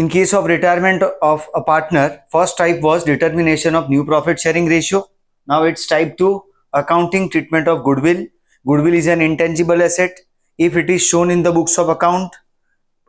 In case of retirement of a partner, first type was determination of new profit sharing ratio. Now it's type 2, accounting treatment of goodwill. Goodwill is an intangible asset. If it is shown in the books of account,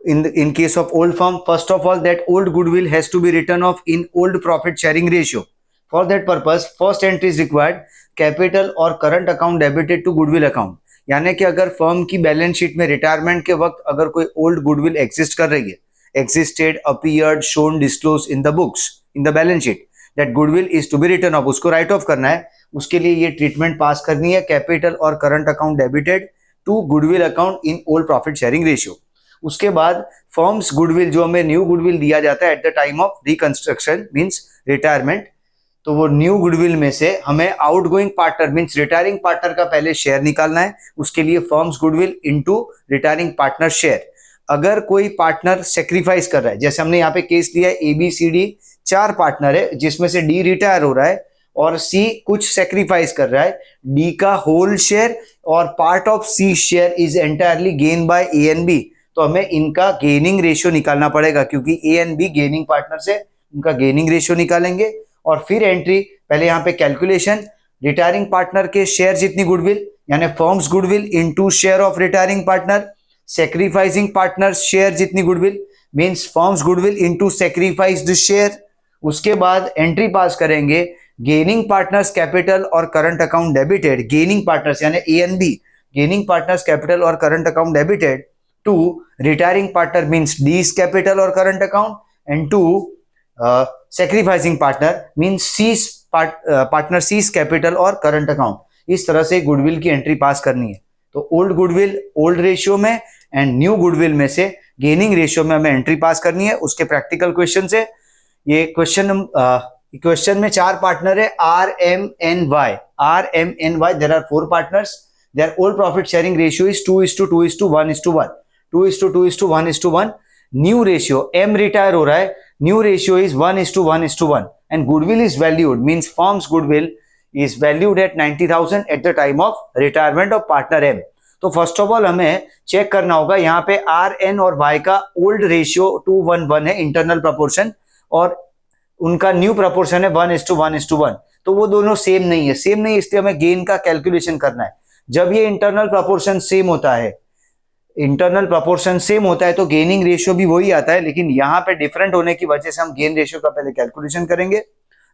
in case of old firm, first of all, that old goodwill has to be written off in old profit sharing ratio. For that purpose, first entry is required, capital और current account debited to goodwill account. यानी कि अगर firm की balance sheet में retirement के वक्त अगर कोई ओल्ड गुडविल एग्जिस्ट कर रही है, existed, appeared, shown, disclosed in the books, in the balance sheet, that goodwill is to be written off, उसको राइट ऑफ करना है. उसके लिए ये ट्रीटमेंट पास करनी है, कैपिटल और current account debited to goodwill account in old profit sharing ratio. उसके बाद फर्म्स गुडविल, जो हमें न्यू गुडविल दिया जाता है at the time of reconstruction means retirement, तो वो न्यू गुडविल में से हमें outgoing partner means retiring partner का पहले शेयर निकालना है. उसके लिए firms goodwill into retiring partner share. अगर कोई पार्टनर सेक्रीफाइस कर रहा है, जैसे हमने यहाँ पे केस लिया है ABCD 4 पार्टनर है, जिसमें से D रिटायर हो रहा है और C कुछ सेक्रीफाइस कर रहा है, D का होल शेयर और part of C share is entirely gain by A and B, तो हमें इनका गेनिंग रेशियो निकालना पड़ेगा, क्योंकि A and B gaining partner से उनका गेनिंग रेशियो निकालेंगे. और फिर एंट्री, पहले यहाँ पे कैलकुलेशन, रिटायरिंग पार्टनर के शेयर जितनी गुडविल यानी firm's goodwill into share of retiring partner, sacrificing partners share जितनी goodwill means firms goodwill into sacrificed share. उसके बाद एंट्री पास करेंगे, गेनिंग पार्टनर्स कैपिटल और current account debited, gaining partners यानी A and B, gaining partners capital और current account debited to retiring partner means D's capital और current account and to sacrificing partner means C's partner C's capital और current account. इस तरह से goodwill की entry pass करनी है. तो ओल्ड गुडविल ओल्ड रेशियो में एंड न्यू गुडविल में से गेनिंग रेशियो में हमें एंट्री पास करनी है. उसके प्रैक्टिकल क्वेश्चन से, ये क्वेश्चन में 4 पार्टनर है RMNY. RMNY, there are 4 partners, their old profit sharing ratio is 2:2:1:1, 2:2:1:1. New ratio, M retire हो रहा है, new ratio is 1:1:1 and goodwill is valued means firms goodwill is valued at 90,000 at the time of retirement of partner M. तो first of all हमें check करना होगा, यहाँ पे RN और Y का ओल्ड रेशियो 2:1:1 है इंटरनल प्रपोर्शन, और उनका न्यू प्रपोर्शन है 1:1:1, तो वो दोनों सेम नहीं है. सेम नहीं, इसलिए हमें गेन का कैलकुलेशन करना है. जब ये इंटरनल प्रपोर्शन सेम होता है, इंटरनल प्रपोर्शन सेम होता है तो गेनिंग रेशियो भी वही आता है, लेकिन यहाँ पे डिफरेंट होने की वजह से हम गेन रेशियो का पहले कैलकुलेशन करेंगे.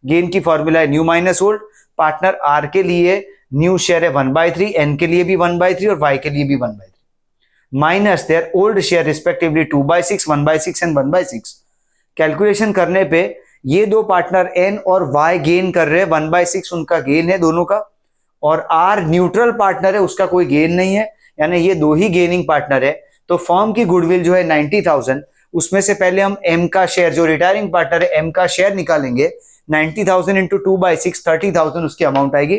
गेन की फॉर्मूला है new minus old. Partner R के लिए न्यू शेयर है 1/3, N के लिए भी 1/3 और Y के लिए भी 1/3, minus their old share respectively 2/6, 1/6 and 1/6. Calculation करने पे ये दो पार्टनर N और Y गेन कर रहे हैं, 1/6 उनका गेन है दोनों का, और R न्यूट्रल पार्टनर है, उसका कोई गेन नहीं है, यानी ये दो ही गेनिंग पार्टनर है. तो फर्म की गुडविल जो है 90,000, उसमें से पहले हम M का शेयर, जो रिटायरिंग पार्टनर है M का शेयर निकालेंगे. 90,000 इंटू 2/6, 30,000 उसकी अमाउंट आएगी.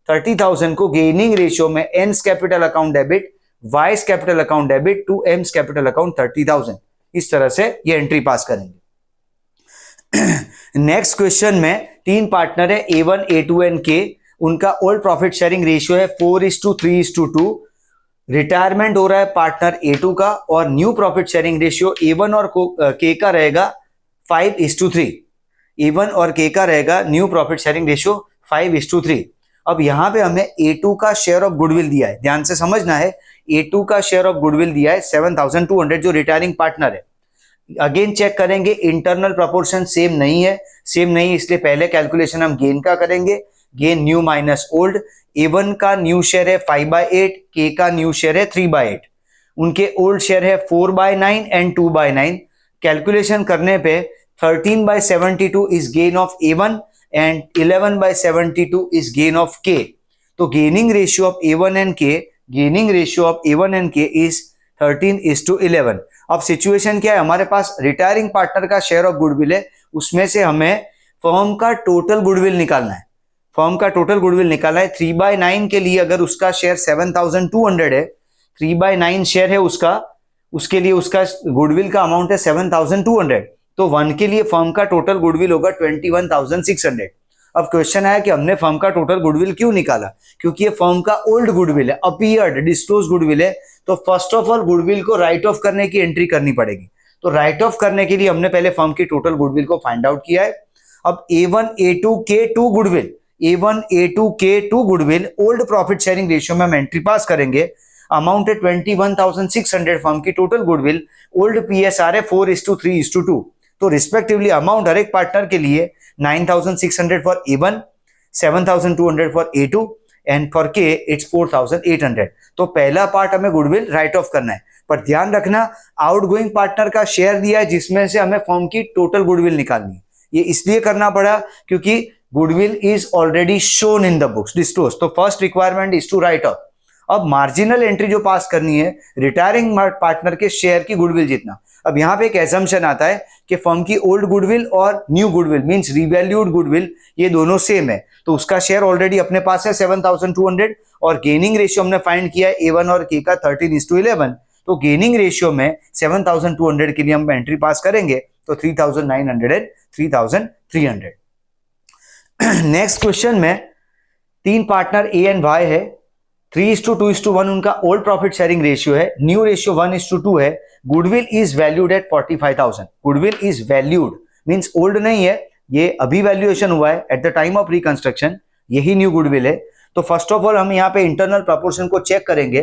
30,000 को गेनिंग रेशियो में N's capital account debit, Y's capital account debit to M's capital account 30,000. इस तरह से ये एंट्री पास करेंगे. नेक्स्ट क्वेश्चन में 3 पार्टनर है A1, A2 एंड K. उनका ओल्ड प्रॉफिट शेयरिंग रेशियो है 4:3:2. रिटायरमेंट हो रहा है पार्टनर A2 का, और new profit sharing ratio A1 और K का रहेगा 5:3. A1 और K का रहेगा न्यू प्रॉफिट शेयरिंग रेशियो 5:3. अब यहां पे हमें A2 का शेयर ऑफ गुडविल दिया है, ध्यान से समझना है. A2 का शेयर ऑफ गुडविल दिया है 7,200, जो रिटायरिंग पार्टनर है. अगेन चेक करेंगे, इंटरनल प्रपोर्शन सेम नहीं है, सेम नहीं, इसलिए पहले कैलकुलेशन हम गेन का करेंगे. Gain new minus old. A1 का न्यू शेयर है 5/8, K का न्यू शेयर है 3/8. उनके ओल्ड शेयर है 4/9 एंड 2/9. कैलकुलेशन करने पे 13/72 is gain of A1 and 11/72 is gain of K. तो gaining ratio of A1 and K, gaining ratio of A1 and K is 13:11. अब situation क्या है, हमारे पास रिटायरिंग पार्टनर का शेयर ऑफ गुडविल है, उसमें से हमें फर्म का टोटल गुडविल निकालना है. फर्म का टोटल गुडविल निकालना है. 3/9 के लिए अगर उसका शेयर 7,200 है, 3/9 शेयर है उसका, उसके लिए उसका गुडविल का अमाउंट है 7,200, तो 1 के लिए फर्म का टोटल गुडविल होगा 21,600. अब क्वेश्चन आया कि हमने फर्म का टोटल गुडविल क्यों निकाला, क्योंकि ये फर्म का ओल्ड गुडविल है, अपीयर्ड डिस्क्लोज गुडविल है. तो फर्स्ट ऑफ ऑल गुडविल को राइट ऑफ करने की एंट्री करनी पड़ेगी. तो राइट ऑफ करने के लिए हमने पहले फर्म की टोटल गुडविल को फाइंड आउट किया है। अब A1 A2 K2 goodwill, A1 A2 K2 goodwill old profit sharing ratio में हम एंट्री पास करेंगे। अमाउंट है 21,600 फर्म की टोटल गुडविल, ओल्ड PSR है 4:3:2, तो रिस्पेक्टिवली अमाउंट हर एक पार्टनर के लिए 9,600 for A1, 7,200 for A2 and for K it's 4,800। तो पहला पार्ट हमें गुडविल राइट ऑफ करना है, पर ध्यान रखना आउटगोइंग पार्टनर का शेयर दिया है जिसमें से हमें फर्म की टोटल गुडविल निकालनी है। ये इसलिए करना पड़ा क्योंकि goodwill is already shown in the books disclose, तो first requirement is to write off. अब मार्जिनल एंट्री जो पास करनी है रिटायरिंग पार्टनर के शेयर की गुडविल जितना। अब यहाँ पे एक एजम्पशन आता है कि फर्म की ओल्ड गुडविल और new goodwill means revalued goodwill ये दोनों सेम है, तो उसका शेयर ऑलरेडी अपने पास है 7,200 और गेनिंग रेशियो हमने फाइंड किया है A1 और K का 13:11, तो गेनिंग रेशियो में 7,200 के लिए हम एंट्री पास करेंगे तो 3,900 एंड 3,300। नेक्स्ट क्वेश्चन में तीन पार्टनर A एंड Y है, 3:2:1 उनका ओल्ड प्रॉफिट शेयरिंग रेशियो है, न्यू रेशियो 1:2 है, goodwill is valued at 45,000। Goodwill is valued means old नहीं है, ये अभी वैल्यूएशन हुआ है at the time of reconstruction, यही न्यू गुडविल है। तो फर्स्ट ऑफ ऑल हम यहाँ पे इंटरनल प्रपोर्शन को चेक करेंगे,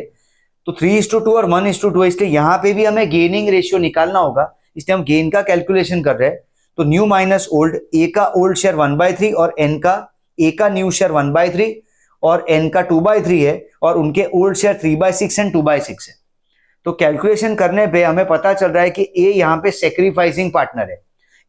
तो 3:2 और 1:2 है, इसलिए यहाँ पे भी हमें गेनिंग रेशियो निकालना होगा, इसलिए हम गेन का कैलकुलेशन कर रहे हैं। तो न्यू माइनस ओल्ड, ए का ओल्ड शेयर 1/3 और ए का न्यू शेयर 1/3 और एन का 2/3 है और उनके ओल्ड शेयर 3/6 एंड 2/6 है। तो कैलकुलेशन करने पे हमें पता चल रहा है कि ए यहाँ पे सेक्रीफाइसिंग पार्टनर है,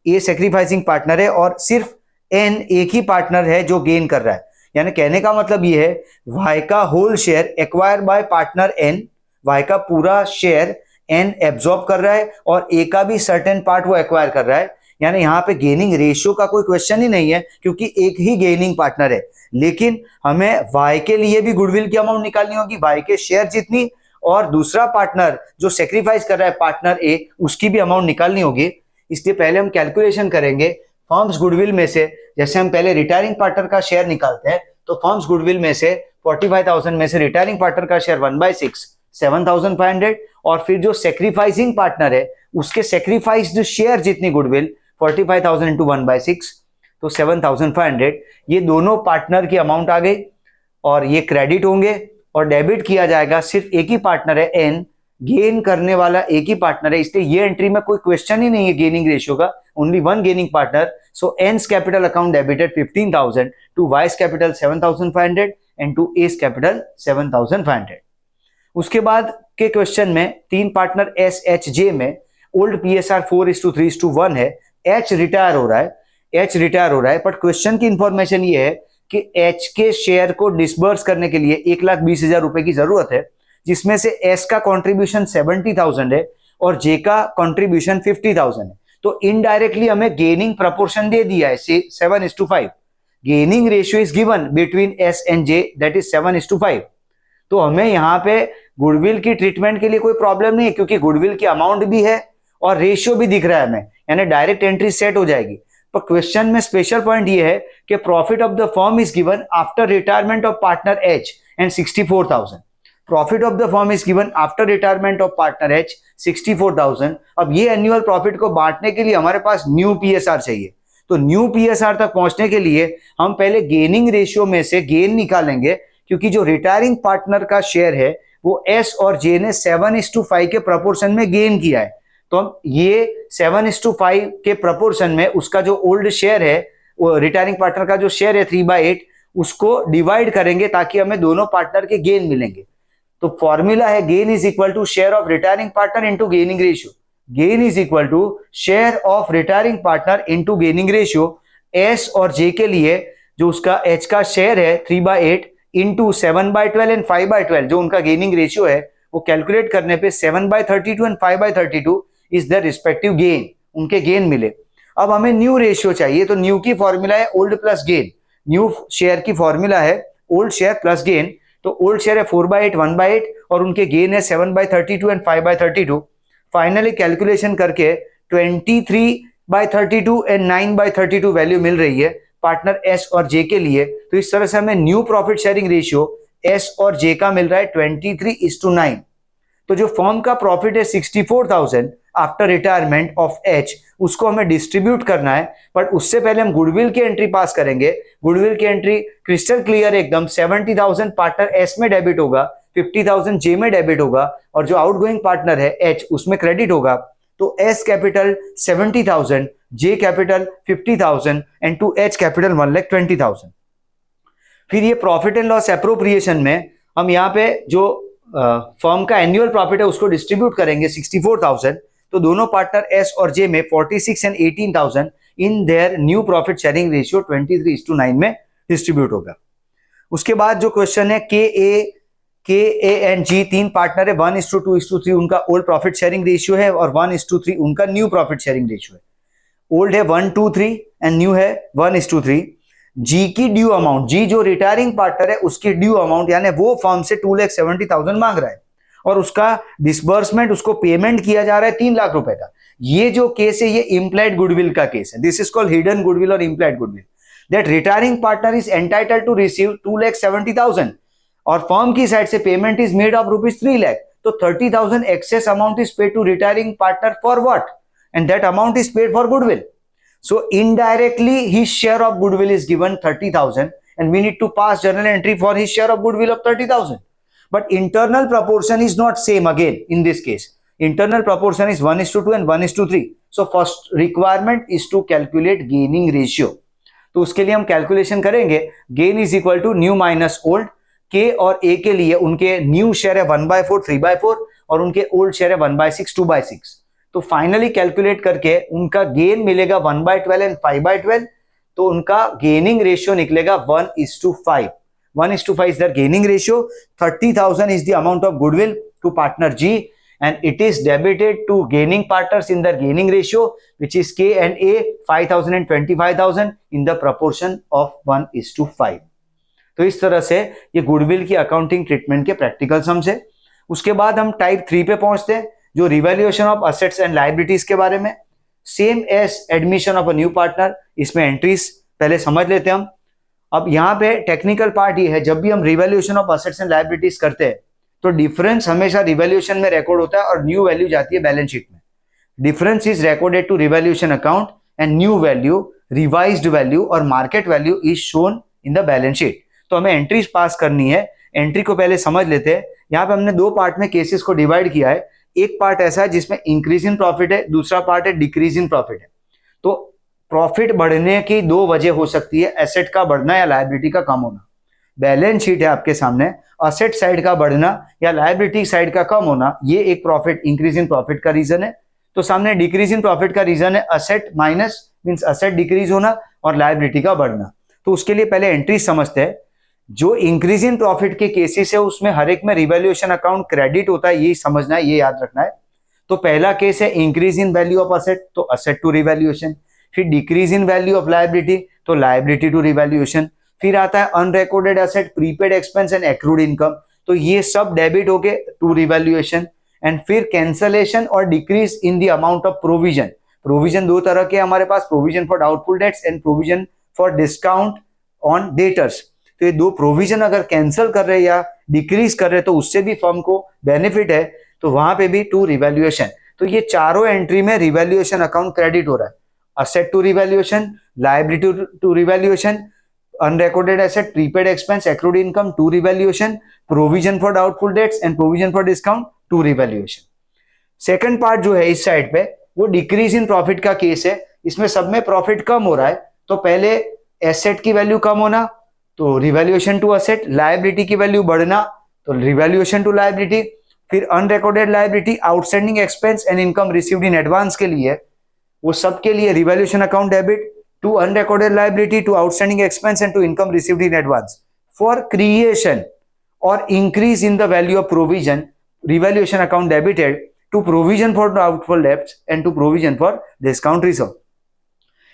ए सेक्रीफाइसिंग पार्टनर है और सिर्फ एन एक ही पार्टनर है जो गेन कर रहा है। यानी कहने का मतलब ये है वाई का whole share acquire by partner N, Y का पूरा शेयर एन एब्जॉर्ब कर रहा है और ए का भी सर्टेन पार्ट वो एक्वायर कर रहा है। यानी यहाँ पे गेनिंग रेशियो का कोई क्वेश्चन ही नहीं है क्योंकि एक ही गेनिंग पार्टनर है। लेकिन हमें वाई के लिए भी गुडविल की अमाउंट निकालनी होगी, वाई के शेयर जितनी, और दूसरा पार्टनर जो सेक्रीफाइस कर रहा है पार्टनर ए उसकी भी अमाउंट निकालनी होगी। इसलिए पहले हम कैलकुलेशन करेंगे फर्म्स गुडविल में से, जैसे हम पहले रिटायरिंग पार्टनर का शेयर निकालते हैं, तो फर्म्स गुडविल में से 45,000 में से रिटायरिंग पार्टनर का शेयर 1/6 7,500 और फिर जो सेक्रीफाइसिंग पार्टनर है उसके सेक्रीफाइस्ड शेयर जितनी गुडविल 45,000 इंटू 1/6 तो 7,500, ये दोनों पार्टनर की अमाउंट आ गई और ये क्रेडिट होंगे और डेबिट किया जाएगा। सिर्फ एक ही पार्टनर है एन, गेन करने वाला एक ही पार्टनर है, इसलिए ये एंट्री में कोई क्वेश्चन ही नहीं है गेनिंग रेशियो का, only one gaining partner. So N's capital account debited 15,000 to Y's capital 7,500 and to S capital 7,500। उसके बाद के क्वेश्चन में तीन पार्टनर एस एच जे में ओल्ड PSR 4:3:1 है, एच रिटायर हो रहा है, बट क्वेश्चन की इंफॉर्मेशन ये है कि एच के शेयर को डिसबर्स करने के लिए 1,20,000 रुपए की जरूरत है, जिसमें से एस का कंट्रीब्यूशन 70,000 है और जे का कंट्रीब्यूशन 50,000 है। तो इनडायरेक्टली हमें गेनिंग प्रपोर्शन दे दिया है 7:5। Gaining ratio is given between S and J that is 7:5। तो हमें यहाँ पे गुडविल की ट्रीटमेंट के लिए कोई प्रॉब्लम नहीं है क्योंकि गुडविल की अमाउंट भी है और रेशियो भी दिख रहा है हमें, यानी डायरेक्ट एंट्री सेट हो जाएगी। पर क्वेश्चन में स्पेशल पॉइंट ये है कि profit of the firm is given after retirement of partner H and 64,000। Profit of the firm is given after retirement of partner H 64,000। अब ये एनुअल प्रॉफिट को बांटने के लिए हमारे पास न्यू PSR चाहिए, तो न्यू PSR तक पहुंचने के लिए हम पहले गेनिंग रेशियो में से गेन निकालेंगे, क्योंकि जो रिटायरिंग पार्टनर का शेयर है वो एस और जे ने 7:5 के प्रपोर्शन में गेन किया है। तो हम ये 7:5 के प्रपोर्शन में उसका जो ओल्ड शेयर है, वो रिटायरिंग पार्टनर का जो शेयर है 3/8, उसको डिवाइड करेंगे ताकि हमें दोनों पार्टनर के गेन मिलेंगे। तो फॉर्मूला है gain is equal to share of retiring partner into gaining ratio. Gain is equal to share of retiring partner into gaining ratio. S और जे के लिए जो उसका एच का शेयर है 3/8 इंटू 7/12 एंड 5/12 जो उनका गेनिंग रेशियो है, वो कैलकुलेट करने पे 7/32 and 5/32 is the respective gain, उनके गेन मिले। अब हमें न्यू रेशियो चाहिए, तो न्यू की फॉर्मूला है old plus gain. New share की फॉर्मूला है ओल्ड शेयर प्लस गेन। तो ओल्ड शेयर है 4/8 1/8 और उनके गेन है 7/32 एंड 5/32। फाइनली कैलकुलेशन करके 23/32 एंड 9/32 वैल्यू मिल रही है पार्टनर एस और जे के लिए। तो इस तरह से हमें new profit sharing ratio S और जे का मिल रहा है 23:9। तो जो फर्म का प्रॉफिट है 64,000 आफ्टर रिटायरमेंट ऑफ एच, उसको हमें डिस्ट्रीब्यूट करना है, बट उससे पहले हम गुडविल की एंट्री पास करेंगे। गुडविल की एंट्री क्रिस्टल क्लियर एकदम, 70,000 पार्टनर एस में डेबिट होगा, 50,000 जे में डेबिट होगा, और जो आउटगोइंग पार्टनर है एच उसमें क्रेडिट होगा। तो S capital 70,000, J capital 50,000 and to H capital 1,20,000। फिर ये प्रॉफिट एंड लॉस एप्रोप्रिएशन में हम यहाँ पे जो फर्म का एनुअल प्रॉफिट है उसको डिस्ट्रीब्यूट करेंगे 64,000। तो दोनों पार्टनर एस और जे में 46 and 18,000 in their new profit sharing ratio 23:9 में डिस्ट्रीब्यूट होगा। उसके बाद जो क्वेश्चन है के ए एंड जी, तीन पार्टनर है, 1:2:3 उनका ओल्ड प्रॉफिट शेयरिंग रेशियो है और 1:3 उनका न्यू प्रॉफिट शेयरिंग रेशियो है। ओल्ड है 1:3 एंड न्यू है 1:3। जी की ड्यू अमाउंट, जी जो रिटायरिंग पार्टनर है उसकी ड्यू अमाउंट यानी वो फर्म से 2,70,000 मांग रहा है और उसका डिसबर्समेंट, उसको पेमेंट किया जा रहा है 3 लाख रुपए का। ये जो केस है ये इम्प्लाइड गुडविल का केस है। This is called hidden goodwill और implied goodwill. That retiring partner is entitled to receive 2,70,000 और फर्म की साइड से payment is made of ₹3 lakh. तो 30,000 excess amount is paid to retiring partner for what, and that amount is paid for goodwill. So indirectly his share of goodwill is given 30,000 and we need to pass journal entry for his share of goodwill of 30,000. But internal proportion is not same again in this case. Internal proportion is 1:2 and 1:3. So first requirement is to calculate gaining ratio. तो उसके लिए हम calculation करेंगे। Gain is equal to new minus old. K और ए के लिए उनके new share है 1/4 3/4 और उनके ओल्ड शेयर है 1/6 2/6। तो फाइनली कैलकुलेट करके उनका गेन मिलेगा 1/12 एंड 5/12। तो उनका गेनिंग रेशियो निकलेगा 1:5। 1:5 is the gaining ratio. 30,000 is the amount of goodwill to partner G and it is debited to gaining partners in the gaining ratio which is K and A 5,000 and 25,000 in the proportion of 1:5। तो इस तरह से ये goodwill की accounting treatment के practical sums है। उसके बाद हम टाइप 3 पे पहुंचते हैं जो revaluation of assets and liabilities के बारे में। Same as admission of a new partner, इसमें एंट्रीज पहले समझ लेते हैं हम। अब यहाँ पे टेक्निकल पार्ट ये है, जब भी हम revaluation of assets and liabilities करते हैं तो डिफरेंस हमेशा रिवैल्यूएशन में रिकॉर्ड होता है और न्यू वैल्यू जाती है बैलेंस शीट में। Difference is recorded to revaluation account and new value, revised value और market value is shown in the balance sheet. तो हमें एंट्रीज पास करनी है। एंट्री को पहले समझ लेते हैं। यहाँ पे हमने दो पार्ट में केसेस को डिवाइड किया है। एक पार्ट ऐसा है जिसमें इंक्रीज इन प्रॉफिट है, दूसरा पार्ट है डिक्रीज इन प्रॉफिट है। तो प्रॉफिट बढ़ने की दो वजह हो सकती है, एसेट का बढ़ना या लायबिलिटी का कम होना। बैलेंस शीट है आपके सामने, असेट साइड का बढ़ना या लायबिलिटी साइड का कम होना, ये एक प्रॉफिट इंक्रीज इन प्रॉफिट का रीजन है। तो सामने डिक्रीज इन प्रॉफिट का रीजन है asset minus means asset decrease होना और लायबिलिटी का बढ़ना। तो उसके लिए पहले एंट्री समझते हैं। जो इंक्रीज इन प्रॉफिट के केसेस है उसमें हर एक में रिवैल्यूएशन अकाउंट क्रेडिट होता है, ये समझना है, ये याद रखना है। तो पहला केस है increase in value of asset, तो असेट टू रिवैल्यूएशन। फिर decrease in value of liability, तो लायबिलिटी टू रिवैल्यूएशन। फिर आता है unrecorded asset, prepaid expense and accrued income, तो ये सब डेबिट हो गए टू रिवैल्यूएशन। एंड फिर कैंसलेशन और decrease in the amount of provision. Provision दो तरह के हमारे पास, provision for doubtful debts and provision for discount on debtors. तो ये दो प्रोविजन अगर कैंसिल कर रहे या डिक्रीज कर रहे तो उससे भी फर्म को बेनिफिट है, तो वहां पे भी टू रिवैल्यूएशन। तो ये चारों एंट्री में रिवैल्यूएशन अकाउंट क्रेडिट हो रहा है। Asset to revaluation, liability to revaluation, unrecorded asset, prepaid expense, accrued income to revaluation, provision for doubtful debts and provision for discount to revaluation. Second part जो है इस साइड पे वो decrease in profit का case है। इसमें सब में प्रॉफिट कम हो रहा है, तो पहले एसेट की वैल्यू कम होना तो रिवैल्यूएशन टू असेट, लायबिलिटी की वैल्यू बढ़ना तो रिवैल्यूएशन टू लायबिलिटी। फिर unrecorded liability, outstanding expense and income received in advance के लिए वो सब के लिए revaluation account debit to unrecorded liability to outstanding expense and to income received in advance. For creation और increase in the value of provision, revaluation account debited to provision for doubtful debts and to provision for discount reserve.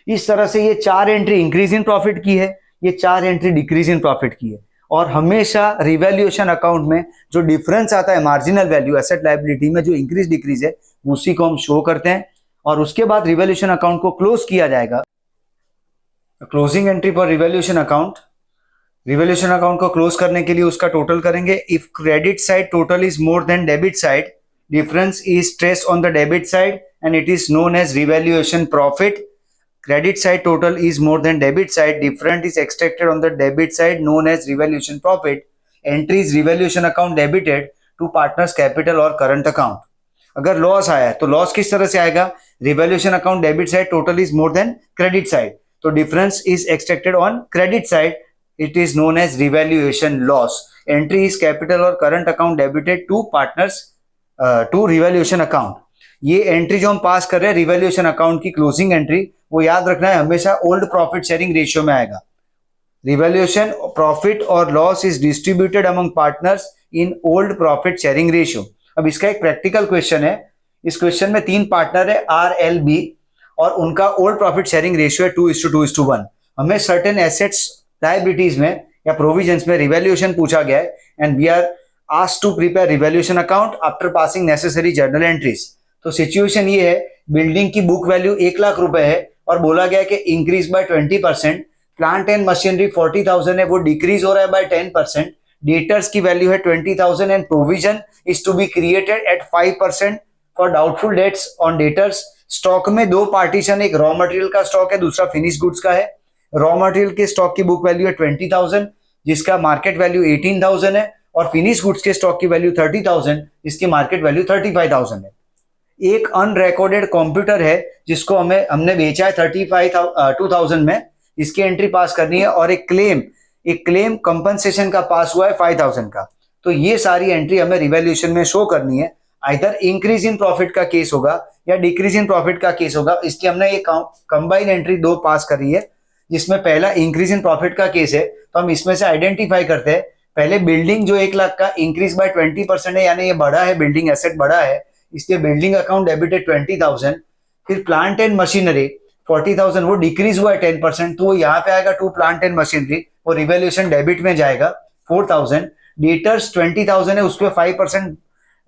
इस तरह से ये चार entry increase in profit की है, ये चार एंट्री डिक्रीज इन प्रॉफिट की है। और हमेशा रिवैल्यूएशन अकाउंट में जो डिफरेंस आता है मार्जिनल वैल्यू एसेट लायबिलिटी में, जो इंक्रीज डिक्रीज है उसी को हम शो करते हैं और उसके बाद रिवैल्यूएशन अकाउंट को क्लोज किया जाएगा। Closing entry for revaluation account, revaluation account को क्लोज करने के लिए उसका टोटल करेंगे। If credit side total is more then debit side difference is stressed on the debit side and it is known as revaluation profit. Credit side total is more than debit side, difference is extracted on the debit side known as revaluation profit. Entry is revaluation account debited to partners capital or current account. अगर loss आया तो loss किस तरह से आएगा, revaluation account debit side total is more than credit side, तो difference is extracted on credit side, it is known as revaluation loss. Entry is capital और current account debited to partners to revaluation account. ये entry जो हम pass कर रहे हैं revaluation account की closing entry, वो याद रखना है हमेशा ओल्ड प्रॉफिट शेयरिंग रेशियो में आएगा. रिवैल्यूएशन प्रॉफिट और loss is distributed among partners in old profit sharing ratio. अब इसका एक प्रैक्टिकल क्वेश्चन है. इस क्वेश्चन में 3 पार्टनर है आर एल बी और उनका ओल्ड प्रॉफिट शेयरिंग रेशियो है 2:2:1. हमें सर्टेन एसेट्स लायबिलिटीज में या प्रोविजंस में रिवैल्यूएशन पूछा गया है and we are asked to prepare revaluation account after passing necessary journal entries. तो सिचुएशन ये है, बिल्डिंग की बुक वैल्यू 1 लाख रुपए है और बोला गया कि increase by 20%, plant and machinery 40,000 है वो डिक्रीज हो रहा है बाय 10%, डेटर्स की वैल्यू है 20,000 and provision is to be created at 5% for doubtful debts on debtors. Stock में 2 पार्टीशन, एक रॉ मटेरियल का स्टॉक है, दूसरा फिनिश गुड्स का है. रॉ मटेरियल के स्टॉक की बुक वैल्यू है 20,000 जिसका मार्केट वैल्यू 18,000 है और फिनिश गुड्स के स्टॉक की वैल्यू 30,000 जिसकी मार्केट वैल्यू 35,000 है. एक अनरिकॉर्डेड कंप्यूटर है जिसको हमने बेचा है 2,000 में, इसकी एंट्री पास करनी है और एक क्लेम कंपनसेशन का पास हुआ है 5,000 का. तो ये सारी एंट्री हमें रिवैल्यूएशन में शो करनी है. आइदर इंक्रीज इन प्रॉफिट का केस होगा या डिक्रीज इन प्रॉफिट का केस होगा. इसकी हमने ये कंबाइन एंट्री 2 पास करी है जिसमें पहला इंक्रीज इन प्रॉफिट का केस है. तो हम इसमें से आइडेंटिफाई करते हैं, पहले बिल्डिंग जो 1 लाख का इंक्रीज बाय 20% है यानी ये बड़ा है, बिल्डिंग एसेट बड़ा है, इसलिए बिल्डिंग अकाउंट डेबिटेड 20,000. फिर प्लांट एंड मशीनरी 40,000 वो डिक्रीज हुआ है 10%, तो वो यहाँ पे आएगा टू प्लांट एंड मशीनरी, वो रिवैल्यूएशन डेबिट में जाएगा 4,000. डेटर्स 20,000 है, उसपे 5%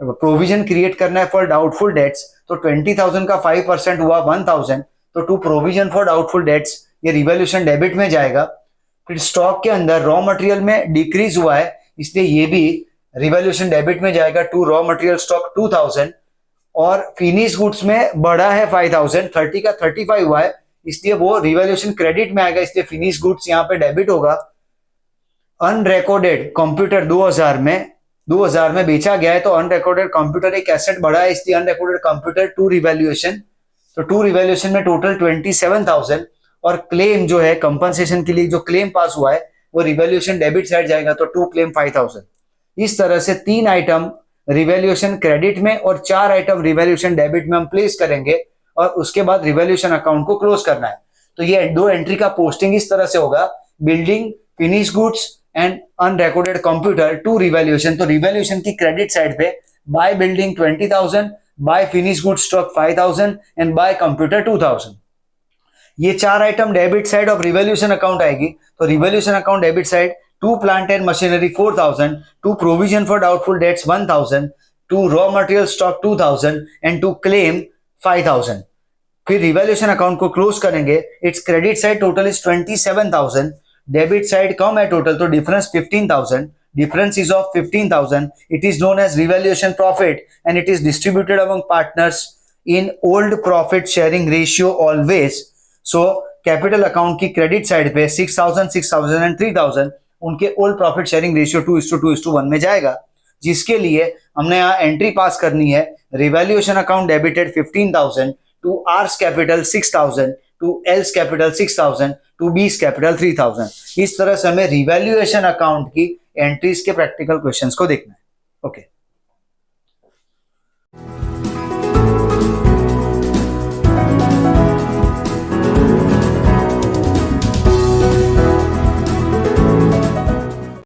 प्रोविजन क्रिएट करना है फॉर डाउटफुल डेट्स, तो 20,000 का 5% हुआ 1,000, तो to provision for doubtful debts ये रिवैल्यूएशन डेबिट में जाएगा. फिर स्टॉक के अंदर रॉ मटेरियल में डिक्रीज हुआ है इसलिए ये भी रिवैल्यूएशन डेबिट में जाएगा टू रॉ मटेरियल स्टॉक 2,000. और फिनिश गुड्स में बढ़ा है 5,000, 30 का 35 हुआ है इसलिए वो रिवैल्यूएशन क्रेडिट में आएगा, इसलिए फिनिश गुड्स यहाँ पे डेबिट होगा. अनरिकॉर्डेड कंप्यूटर 2000 में बेचा गया है, तो अनरिकॉर्डेड कंप्यूटर एक एसेट बढ़ा है इसलिए अनरिकॉर्डेड कंप्यूटर टू रिवैल्यूएशन, तो टू रिवैल्यूएशन में टोटल 27,000. और क्लेम जो है कंपनसेशन के लिए जो क्लेम पास हुआ है वो रिवैल्यूएशन डेबिट साइड जाएगा, तो टू क्लेम 5,000. इस तरह से 3 आइटम रिवैल्यूएशन क्रेडिट में और 4 आइटम रिवैल्यूएशन डेबिट में हम प्लेस करेंगे और उसके बाद रिवैल्यूएशन अकाउंट को क्लोज करना है. तो ये 2 एंट्री का पोस्टिंग इस तरह से होगा, building, finish goods and unrecorded computer to revaluation. तो रिवैल्यूएशन की क्रेडिट साइड पे by building 20,000, by finish goods stock 5,000 and by computer 2,000. ये 4 item debit side of revaluation account आएगी. तो revaluation account debit side to plant and machinery 4,000, to provision for doubtful debts 1,000, to raw material stock 2,000 and to claim 5,000. फिर revaluation account को close करेंगे. It's credit side total is 27,000, debit side कम है total, तो difference 15,000. Difference is of 15,000. It is known as revaluation profit and it is distributed among partners in old profit sharing ratio always. So capital account की credit side पे 6,000, 6,000 and 3,000 उनके old profit sharing ratio 2:2:1 में जाएगा, जिसके लिए हमने यहाँ entry pass करनी है. Revaluation account debited 15,000 to R's capital 6,000, to L's capital 6,000, to B's capital 3,000. इस तरह से हमें रिवैल्यूएशन अकाउंट की एंट्रीज के प्रैक्टिकल क्वेश्चंस को देखना है. ओके.